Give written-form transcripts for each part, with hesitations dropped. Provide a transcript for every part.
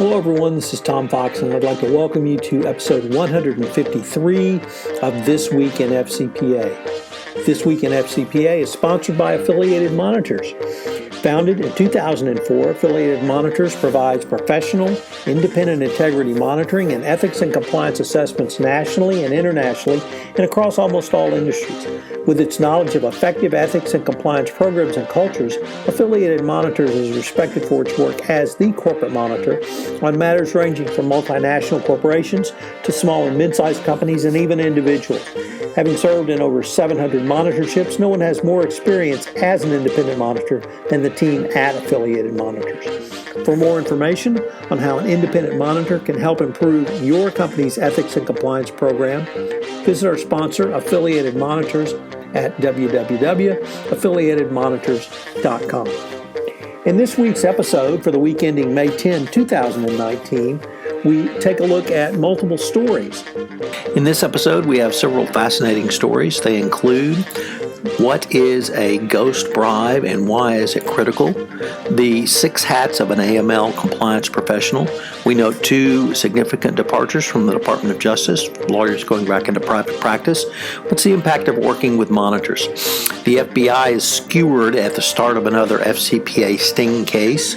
Hello, everyone. This is Tom Fox, and I'd like to welcome you to episode 153 of This Week in FCPA. This Week in FCPA is sponsored by Affiliated Monitors. Founded in 2004, Affiliated Monitors provides professional, independent integrity monitoring and ethics and compliance assessments nationally and internationally and across almost all industries. With its knowledge of effective ethics and compliance programs and cultures, Affiliated Monitors is respected for its work as the corporate monitor on matters ranging from multinational corporations to small and mid-sized companies and even individuals. Having served in over 700 monitorships, no one has more experience as an independent monitor than the team at Affiliated Monitors. For more information on how an independent monitor can help improve your company's ethics and compliance program, visit our sponsor, Affiliated Monitors, at www.affiliatedmonitors.com. In this week's episode, for the week ending May 10, 2019, we take a look at multiple stories. In this episode, we have several fascinating stories. They include what is a ghost bribe and why is it critical? The 6 hats of an AML compliance professional. We note 2 significant departures from the Department of Justice, lawyers going back into private practice. What's the impact of working with monitors? The FBI is skewered at the start of another FCPA sting case.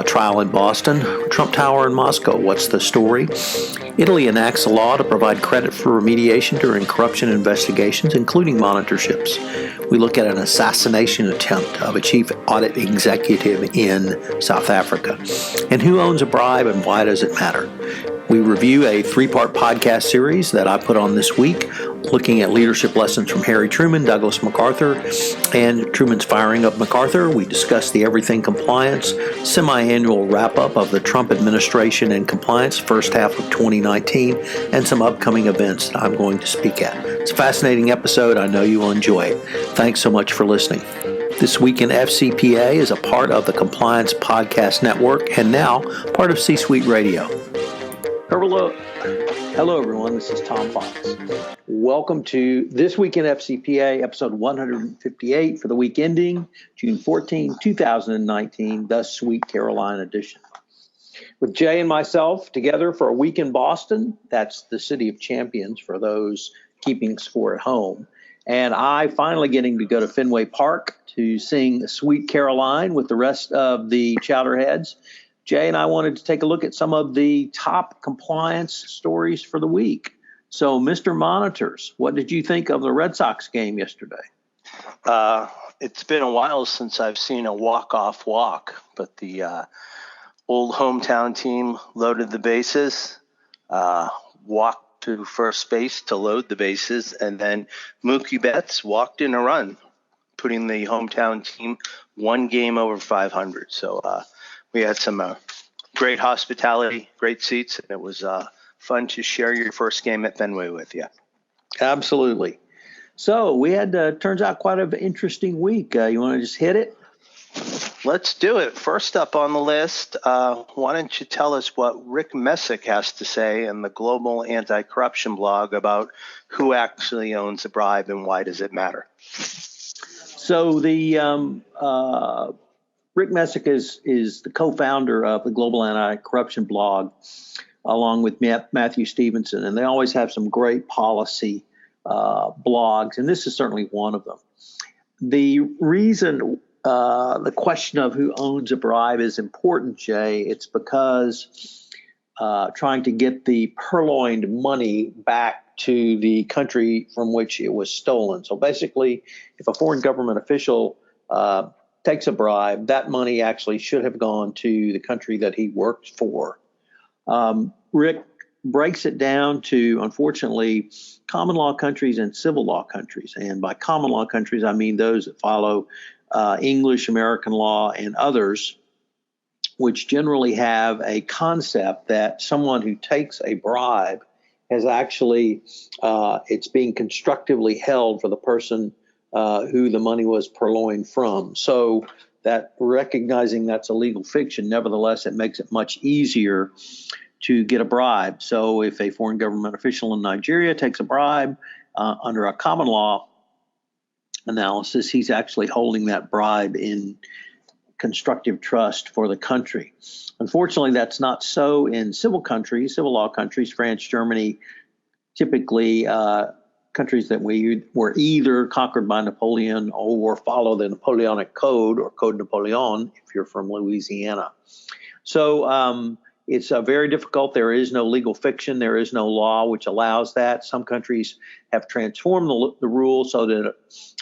Trial in Boston, Trump Tower in Moscow. What's the story? Italy enacts a law to provide credit for remediation during corruption investigations, including monitorships. We look at an assassination attempt of a chief audit executive in South Africa. And who owns a bribe and why does it matter? We review a 3-part podcast series that I put on this week, looking at leadership lessons from Harry Truman, Douglas MacArthur, and Truman's firing of MacArthur. We discuss the Everything Compliance semi-annual wrap-up of the Trump administration and compliance first half of 2019, and some upcoming events that I'm going to speak at. It's a fascinating episode. I know you will enjoy it. Thanks so much for listening. This Week in FCPA is a part of the Compliance Podcast Network and now part of C-Suite Radio. Hello, everyone. This is Tom Fox. Welcome to This Week in FCPA, episode 158 for the week ending June 14, 2019, the Sweet Caroline edition. With Jay and myself together for a week in Boston, that's the City of Champions for those keeping score at home, and I finally getting to go to Fenway Park to sing Sweet Caroline with the rest of the Chowderheads. Jay and I wanted to take a look at some of the top compliance stories for the week. So, Mr. Monitors, what did you think of the Red Sox game yesterday? It's been a while since I've seen a walk-off walk, but the old hometown team loaded the bases, walked to first base to load the bases, and then Mookie Betts walked in a run, putting the hometown team 1 game over 500. So, we had some great hospitality, great seats, and it was fun to share your first game at Fenway with you. Absolutely. So we had, turns out, quite an interesting week. You want to just hit it? Let's do it. First up on the list, why don't you tell us what Rick Messick has to say in the Global Anti-Corruption blog about who actually owns a bribe and why does it matter? So the Rick Messick is the co-founder of the Global Anti-Corruption blog, along with Matthew Stevenson, and they always have some great policy blogs, and this is certainly one of them. The reason the question of who owns a bribe is important, Jay, it's because trying to get the purloined money back to the country from which it was stolen. So basically, if a foreign government official takes a bribe, that money actually should have gone to the country that he worked for. Rick breaks it down to, unfortunately, common law countries and civil law countries. And by common law countries, I mean those that follow English, American law, and others, which generally have a concept that someone who takes a bribe has actually, it's being constructively held for the person who the money was purloined from. So that recognizing that's a legal fiction, nevertheless, it makes it much easier to get a bribe. So if a foreign government official in Nigeria takes a bribe under a common law analysis, he's actually holding that bribe in constructive trust for the country. Unfortunately, that's not so in civil law countries, France, Germany, typically countries that were either conquered by Napoleon or follow the Napoleonic Code or Code Napoleon if you're from Louisiana. So it's very difficult. There is no legal fiction. There is no law which allows that. Some countries have transformed the rule so that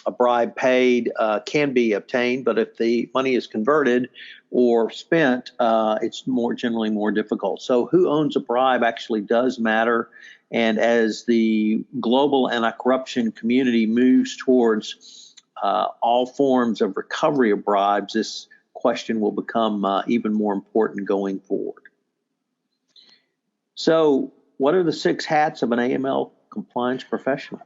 a bribe paid can be obtained, but if the money is converted or spent, it's generally more difficult. So who owns a bribe actually does matter. And as the global anti-corruption community moves towards all forms of recovery of bribes, this question will become even more important going forward. So what are the 6 hats of an AML compliance professional?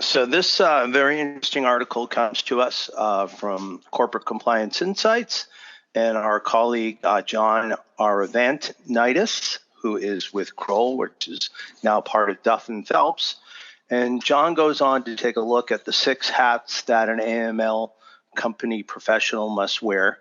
So this very interesting article comes to us from Corporate Compliance Insights and our colleague John Aravantnitis, who is with Kroll, which is now part of Duff & Phelps. And John goes on to take a look at the 6 hats that an AML company professional must wear.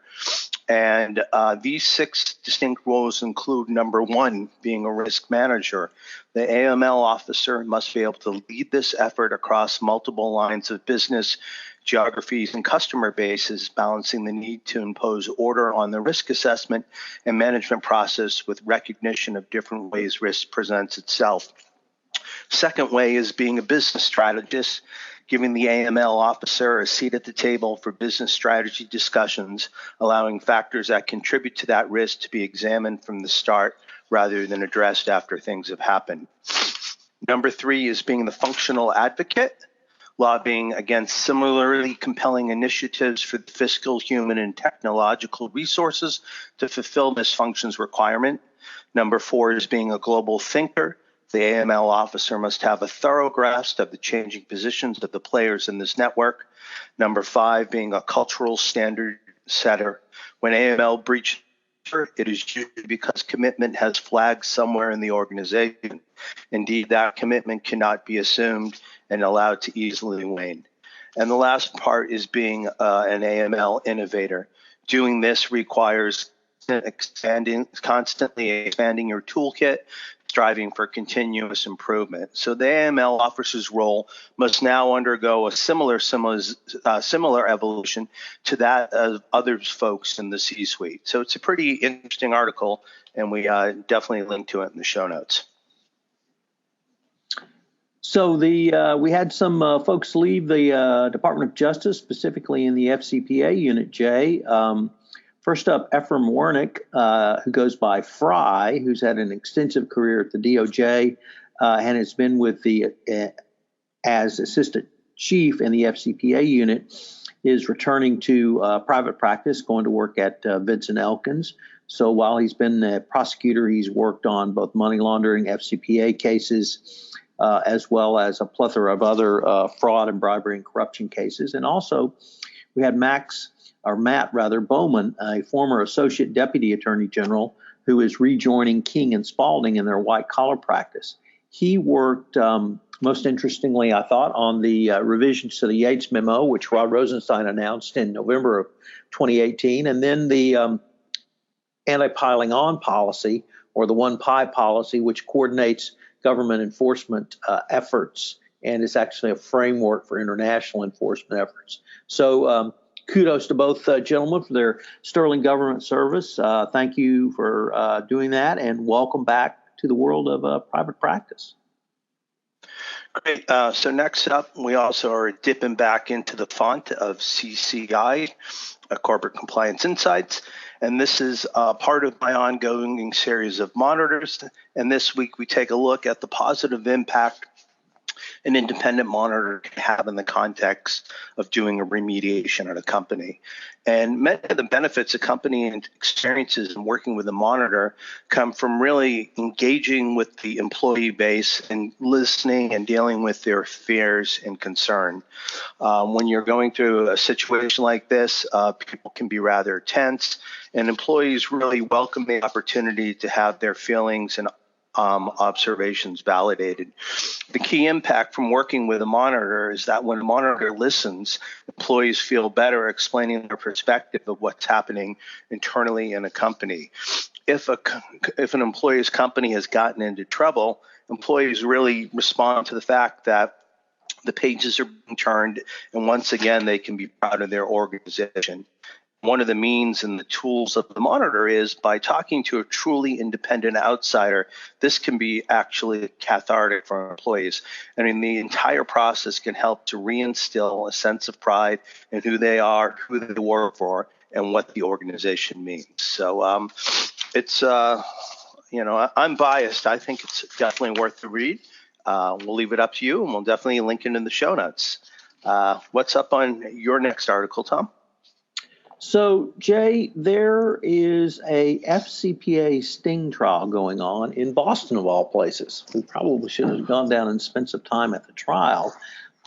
And these 6 distinct roles include, number 1, being a risk manager. The AML officer must be able to lead this effort across multiple lines of business, geographies, and customer bases, balancing the need to impose order on the risk assessment and management process with recognition of different ways risk presents itself. Second way is being a business strategist, giving the AML officer a seat at the table for business strategy discussions, allowing factors that contribute to that risk to be examined from the start rather than addressed after things have happened. Number 3 is being the functional advocate, lobbying against similarly compelling initiatives for the fiscal, human, and technological resources to fulfill this function's requirement. Number 4 is being a global thinker. The AML officer must have a thorough grasp of the changing positions of the players in this network. Number 5, being a cultural standard setter. When AML breaches, it is usually because commitment has flagged somewhere in the organization. Indeed, that commitment cannot be assumed and allowed to easily wane. And the last part is being an AML innovator. Doing this requires constantly expanding your toolkit, striving for continuous improvement. So the AML officer's role must now undergo a similar evolution to that of other folks in the C-suite. So it's a pretty interesting article, and we definitely link to it in the show notes. So we had some folks leave the Department of Justice, specifically in the FCPA Unit J. First up, Ephraim Wernick, who goes by Fry, who's had an extensive career at the DOJ and has been with as assistant chief in the FCPA unit, is returning to private practice, going to work at Vincent Elkins. So while he's been a prosecutor, he's worked on both money laundering, FCPA cases, as well as a plethora of other fraud and bribery and corruption cases. And also, we had Matt Bowman, a former associate deputy attorney general, who is rejoining King and Spalding in their white collar practice. He worked, most interestingly, I thought, on the revisions to the Yates memo, which Rod Rosenstein announced in November of 2018, and then the anti-piling on policy, or the one pie policy, which coordinates government enforcement efforts and is actually a framework for international enforcement efforts. So kudos to both gentlemen for their sterling government service. Thank you for doing that, and welcome back to the world of private practice. Great. So next up, we also are dipping back into the font of CCI, Corporate Compliance Insights. And this is part of my ongoing series of monitors. And this week, we take a look at the positive impact an independent monitor can have in the context of doing a remediation at a company. And many of the benefits a company experiences in working with a monitor come from really engaging with the employee base and listening and dealing with their fears and concern. When you're going through a situation like this, people can be rather tense, and employees really welcome the opportunity to have their feelings and observations validated. The key impact from working with a monitor is that when a monitor listens, employees feel better explaining their perspective of what's happening internally in a company. If an employee's company has gotten into trouble, employees really respond to the fact that the pages are being turned, and once again, they can be proud of their organization. One of the means and the tools of the monitor is by talking to a truly independent outsider. This can be actually cathartic for employees. I mean, the entire process can help to reinstill a sense of pride in who they are, who they work for, and what the organization means. So it's, I'm biased. I think it's definitely worth the read. We'll leave it up to you, and we'll definitely link it in the show notes. What's up on your next article, Tom? So, Jay, there is a FCPA sting trial going on in Boston, of all places. We probably should have gone down and spent some time at the trial.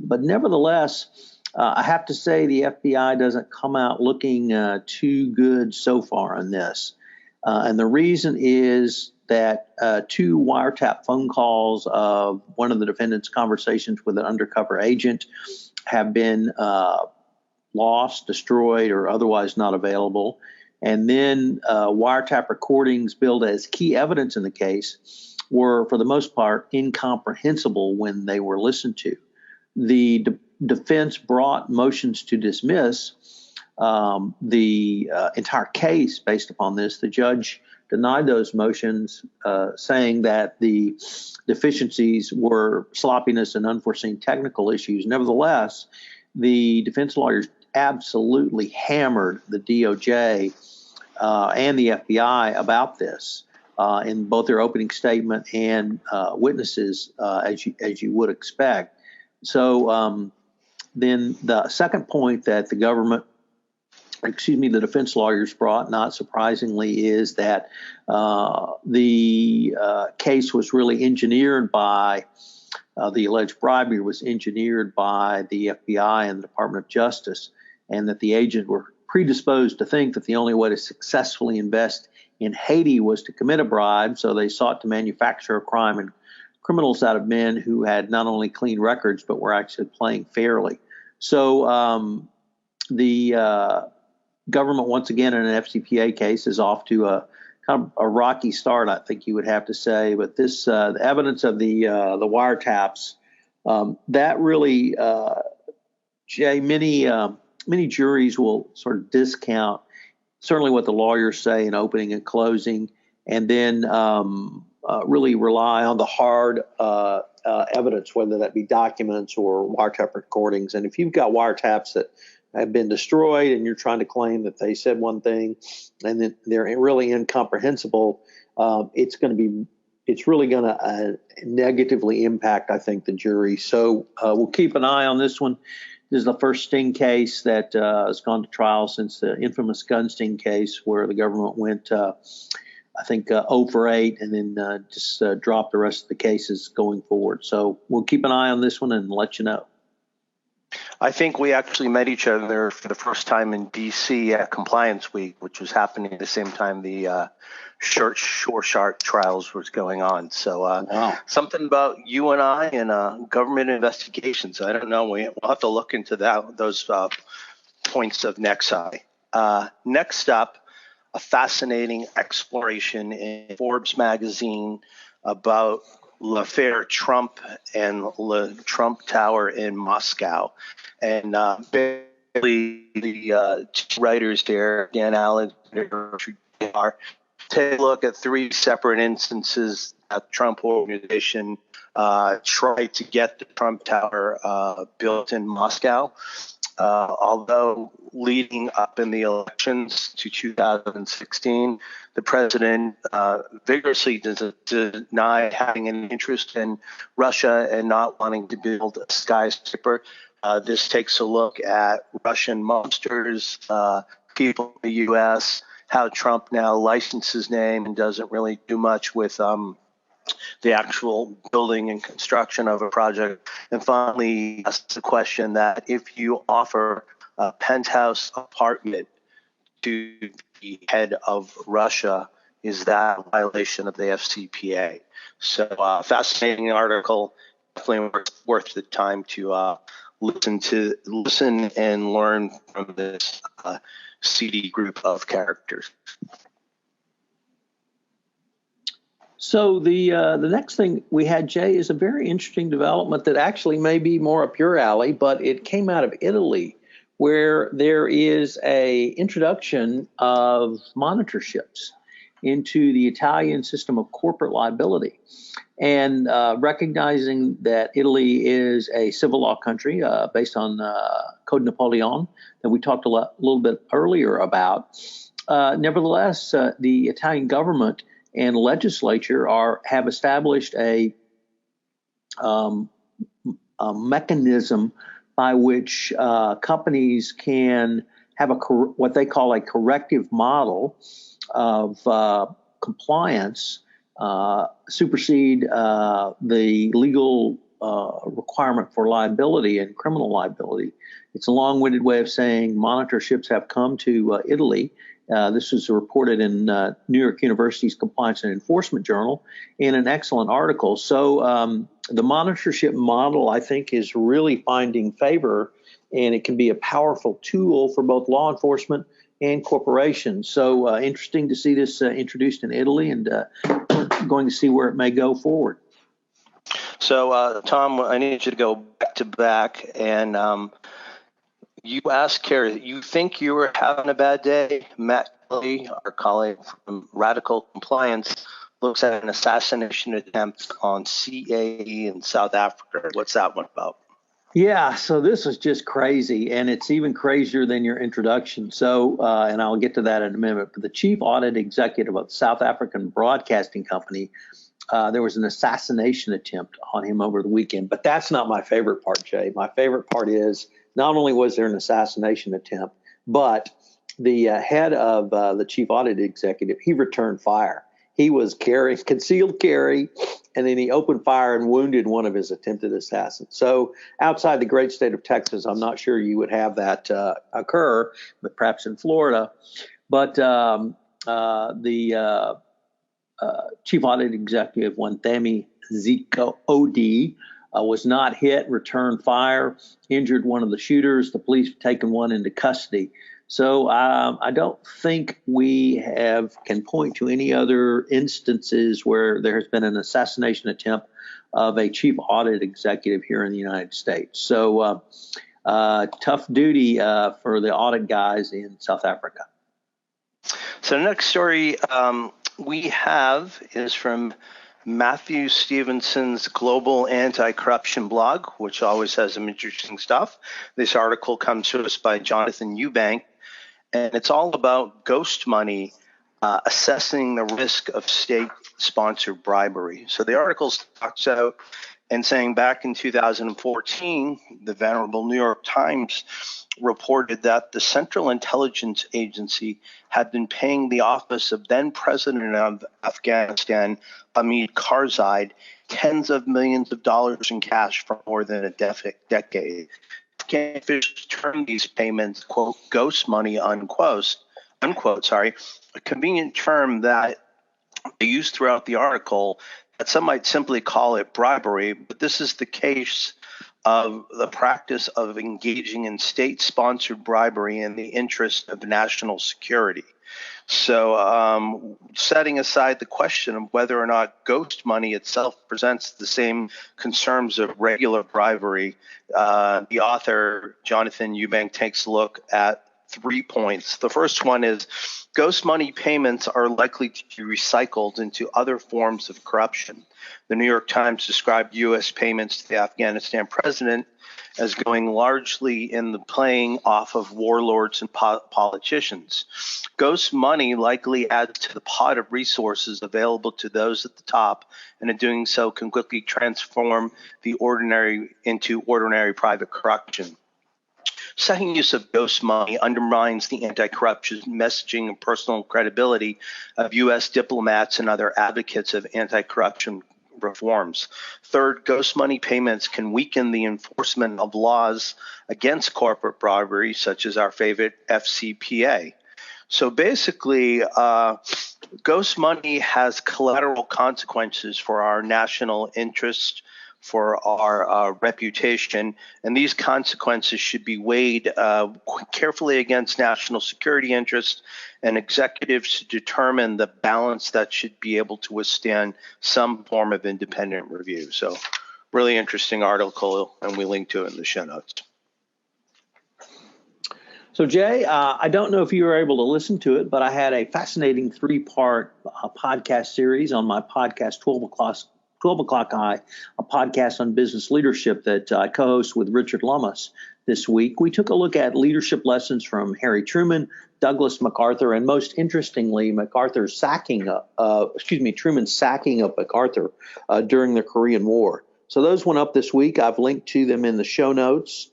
But nevertheless, I have to say the FBI doesn't come out looking too good so far on this. And the reason is that 2 wiretap phone calls of one of the defendant's conversations with an undercover agent have been lost, destroyed, or otherwise not available. And then wiretap recordings billed as key evidence in the case were, for the most part, incomprehensible when they were listened to. The defense brought motions to dismiss the entire case based upon this. The judge denied those motions, saying that the deficiencies were sloppiness and unforeseen technical issues. Nevertheless, the defense lawyers absolutely hammered the DOJ and the FBI about this in both their opening statement and witnesses, as you would expect. So then the second point that the defense lawyers brought, not surprisingly, is that the case was really engineered by the alleged bribery was engineered by the FBI and the Department of Justice, and that the agents were predisposed to think that the only way to successfully invest in Haiti was to commit a bribe, so they sought to manufacture a crime and criminals out of men who had not only clean records but were actually playing fairly. So the government, once again, in an FCPA case, is off to a kind of a rocky start, I think you would have to say. But this, the evidence of the wiretaps, that really, Jay, many juries will sort of discount certainly what the lawyers say in opening and closing, and then really rely on the hard evidence, whether that be documents or wiretap recordings. And if you've got wiretaps that have been destroyed and you're trying to claim that they said one thing and then they're really incomprehensible, it's really going to negatively impact, I think, the jury. So we'll keep an eye on this one. This is the first sting case that has gone to trial since the infamous gun sting case, where the government went, I think, 0 for 8 and then just dropped the rest of the cases going forward. So we'll keep an eye on this one and let you know. I think we actually met each other for the first time in D.C. at Compliance Week, which was happening at the same time the Short Shark trials was going on. So wow. Something about you and I and government investigations. I don't know. We'll have to look into those points of nexi. Next up, a fascinating exploration in Forbes magazine about l'affaire Trump and the Trump Tower in Moscow. And basically the two writers there, Dan Alexander, take a look at 3 separate instances that the Trump organization tried to get the Trump Tower built in Moscow. Although leading up in the elections to 2016, the president vigorously denied having an interest in Russia and not wanting to build a skyscraper. This takes a look at Russian mobsters, people in the U.S., how Trump now licensed his name and doesn't really do much with the actual building and construction of a project. And finally, asks the question that if you offer a penthouse apartment to the head of Russia is that a violation of the FCPA? So fascinating article, definitely worth the time to listen and learn from this seedy group of characters. So the next thing we had, Jay, is a very interesting development that actually may be more up your alley, but it came out of Italy, where there is a introduction of monitorships into the Italian system of corporate liability. And recognizing that Italy is a civil law country based on Code Napoleon that we talked a little bit earlier about, nevertheless, the Italian government and legislature have established a mechanism by which companies can have what they call a corrective model of compliance, supersede the legal requirement for liability and criminal liability. It's a long-winded way of saying monitorships have come to Italy. This was reported in New York University's Compliance and Enforcement Journal in an excellent article. So the monitorship model, I think, is really finding favor, and it can be a powerful tool for both law enforcement and corporations. So interesting to see this introduced in Italy, and we're going to see where it may go forward. So, Tom, I need you to go back to back, and you asked Carrie, you think you were having a bad day? Matt Kelly, our colleague from Radical Compliance, looks at an assassination attempt on CAE in South Africa. What's that one about? Yeah, so this is just crazy, and it's even crazier than your introduction. So, and I'll get to that in a minute, but the chief audit executive of the South African Broadcasting Company, there was an assassination attempt on him over the weekend. But that's not my favorite part, Jay. My favorite part is not only was there an assassination attempt, but the head of the chief audit executive, he returned fire. He was concealed carry, and then he opened fire and wounded one of his attempted assassins. So outside the great state of Texas, I'm not sure you would have that occur, but perhaps in Florida. But the chief audit executive, Wantemi Ziko Odi, was not hit, returned fire, injured one of the shooters. The police have taken one into custody. So I don't think we can point to any other instances where there has been an assassination attempt of a chief audit executive here in the United States. So tough duty for the audit guys in South Africa. So the next story we have is from Matthew Stevenson's Global Anti-Corruption blog, which always has some interesting stuff. This article comes to us by Jonathan Eubank, and it's all about ghost money, assessing the risk of state-sponsored bribery. So the article talks out and saying back in 2014, the venerable New York Times reported that the Central Intelligence Agency had been paying the office of then President of Afghanistan, Hamid Karzai, tens of millions of dollars in cash for more than a decade. Afghan officials termed these payments, quote, ghost money, unquote, a convenient term that they use throughout the article that some might simply call it bribery, but this is the case of the practice of engaging in state-sponsored bribery in the interest of national security. So setting aside the question of whether or not ghost money itself presents the same concerns of regular bribery, the author, Jonathan Eubank, takes a look at 3 points. The first one is ghost money payments are likely to be recycled into other forms of corruption. The New York Times described U.S. payments to the Afghanistan president as going largely in the playing off of warlords and politicians. Ghost money likely adds to the pot of resources available to those at the top, and in doing so can quickly transform the ordinary into ordinary private corruption. Second use of ghost money undermines the anti-corruption messaging and personal credibility of U.S. diplomats and other advocates of anti-corruption reforms. Third, ghost money payments can weaken the enforcement of laws against corporate bribery, such as our favorite FCPA. So basically, ghost money has collateral consequences for our national interest, for our reputation, and these consequences should be weighed carefully against national security interests and executives to determine the balance that should be able to withstand some form of independent review. So really interesting article, and we link to it in the show notes. So, Jay, I don't know if you were able to listen to it, but I had a fascinating 3-part podcast series on my podcast, 12 O'Clock High, a podcast on business leadership that I co-host with Richard Lummis this week. We took a look at leadership lessons from Harry Truman, Douglas MacArthur, and most interestingly, Truman's sacking of MacArthur during the Korean War. So those went up this week. I've linked to them in the show notes.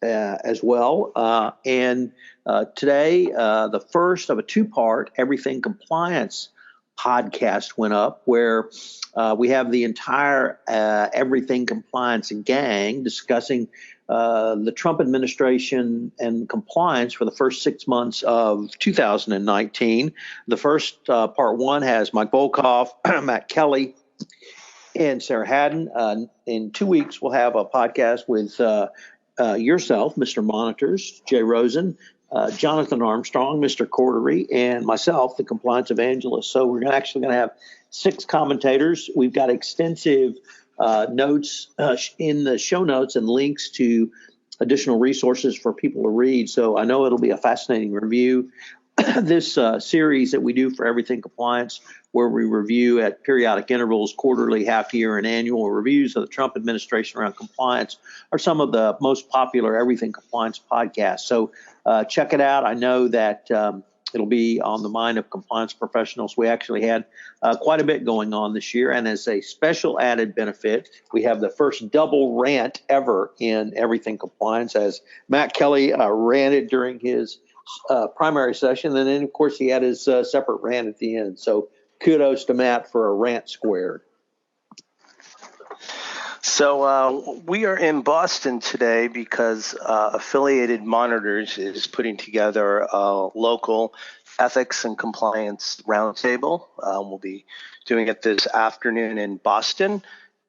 As well. And today, the first of a 2-part Everything Compliance podcast went up, where we have the entire Everything Compliance gang discussing the Trump administration and compliance for the first 6 months of 2019. The first part 1 has Mike Volkov, Matt Kelly, and Sarah Haddon. In 2 weeks, we'll have a podcast with yourself, Mr. Monitors, Jay Rosen, Jonathan Armstrong, Mr. Cordery, and myself, the compliance evangelist. So we're actually going to have 6 commentators. We've got extensive notes in the show notes and links to additional resources for people to read. So I know it'll be a fascinating review. This series that we do for Everything Compliance, where we review at periodic intervals, quarterly, half-year, and annual reviews of the Trump administration around compliance, are some of the most popular Everything Compliance podcasts. So check it out. I know that it'll be on the mind of compliance professionals. We actually had quite a bit going on this year, and as a special added benefit, we have the first double rant ever in Everything Compliance, as Matt Kelly ranted during his primary session, and then of course he had his separate rant at the end. So kudos to Matt for a rant squared. So we are in Boston today because Affiliated Monitors is putting together a local ethics and compliance roundtable. We'll be doing it this afternoon in Boston,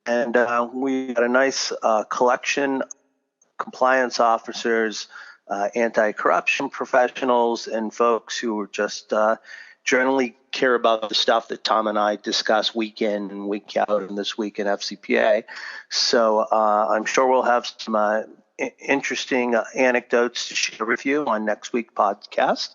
and we got a nice collection of compliance officers, anti-corruption professionals, and folks who are just generally care about the stuff that Tom and I discuss week in and week out and this week in FCPA. So I'm sure we'll have some interesting anecdotes to share with you on next week's podcast.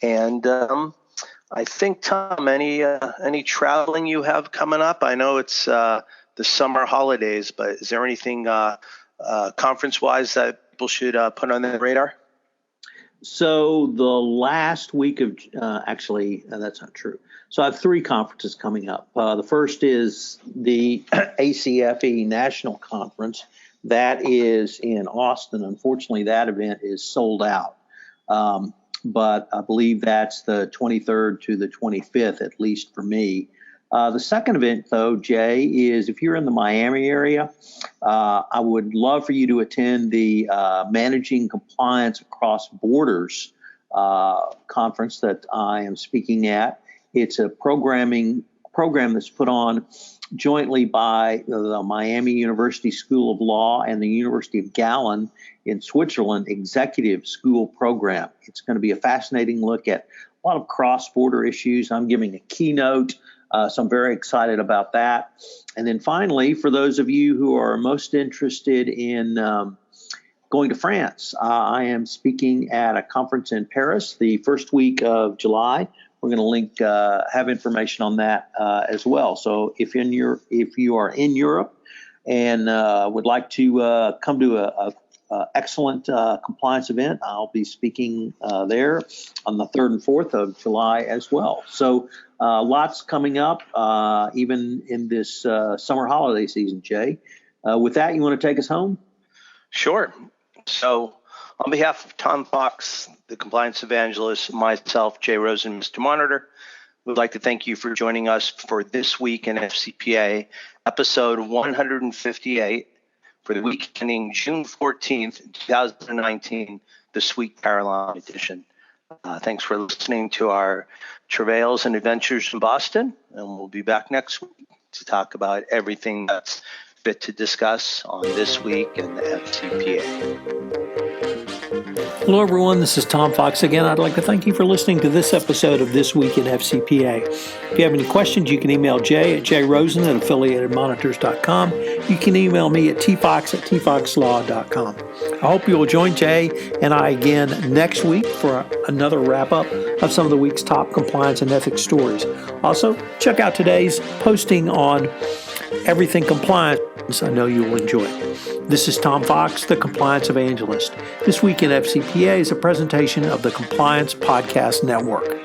And I think, Tom, any traveling you have coming up? I know it's the summer holidays, but is there anything conference-wise that people should put on their radar? So the last week of actually, that's not true. So I have 3 conferences coming up. The first is the ACFE National Conference. That is in Austin. Unfortunately, that event is sold out. But I believe that's the 23rd to the 25th, at least for me. The second event, though, Jay, is if you're in the Miami area, I would love for you to attend the Managing Compliance Across Borders conference that I am speaking at. It's a program that's put on jointly by the Miami University School of Law and the University of Gallen in Switzerland Executive School Program. It's going to be a fascinating look at a lot of cross-border issues. I'm giving a keynote. So I'm very excited about that. And then finally, for those of you who are most interested in going to France, I am speaking at a conference in Paris the first week of July. We're going to link, have information on that as well. So if you are in Europe and would like to come to a excellent compliance event, I'll be speaking there on the 3rd and 4th of July as well. So lots coming up, even in this summer holiday season, Jay. With that, you want to take us home? Sure. So on behalf of Tom Fox, the compliance evangelist, myself, Jay Rosen, Mr. Monitor, we'd like to thank you for joining us for this week in FCPA, episode 158, for the week ending June 14th, 2019, the Sweet Caroline edition. Thanks for listening to our travails and adventures in Boston, and we'll be back next week to talk about everything that's fit to discuss on This Week in the FCPA. Hello, everyone. This is Tom Fox again. I'd like to thank you for listening to this episode of This Week in FCPA. If you have any questions, you can email Jay at jrosen at affiliatedmonitors.com. You can email me at tfox@tfoxlaw.com. I hope you will join Jay and I again next week for another wrap-up of some of the week's top compliance and ethics stories. Also, check out today's posting on everything compliance. I know you will enjoy it. This is Tom Fox, the Compliance Evangelist. This Week in FCPA is a presentation of the Compliance Podcast Network.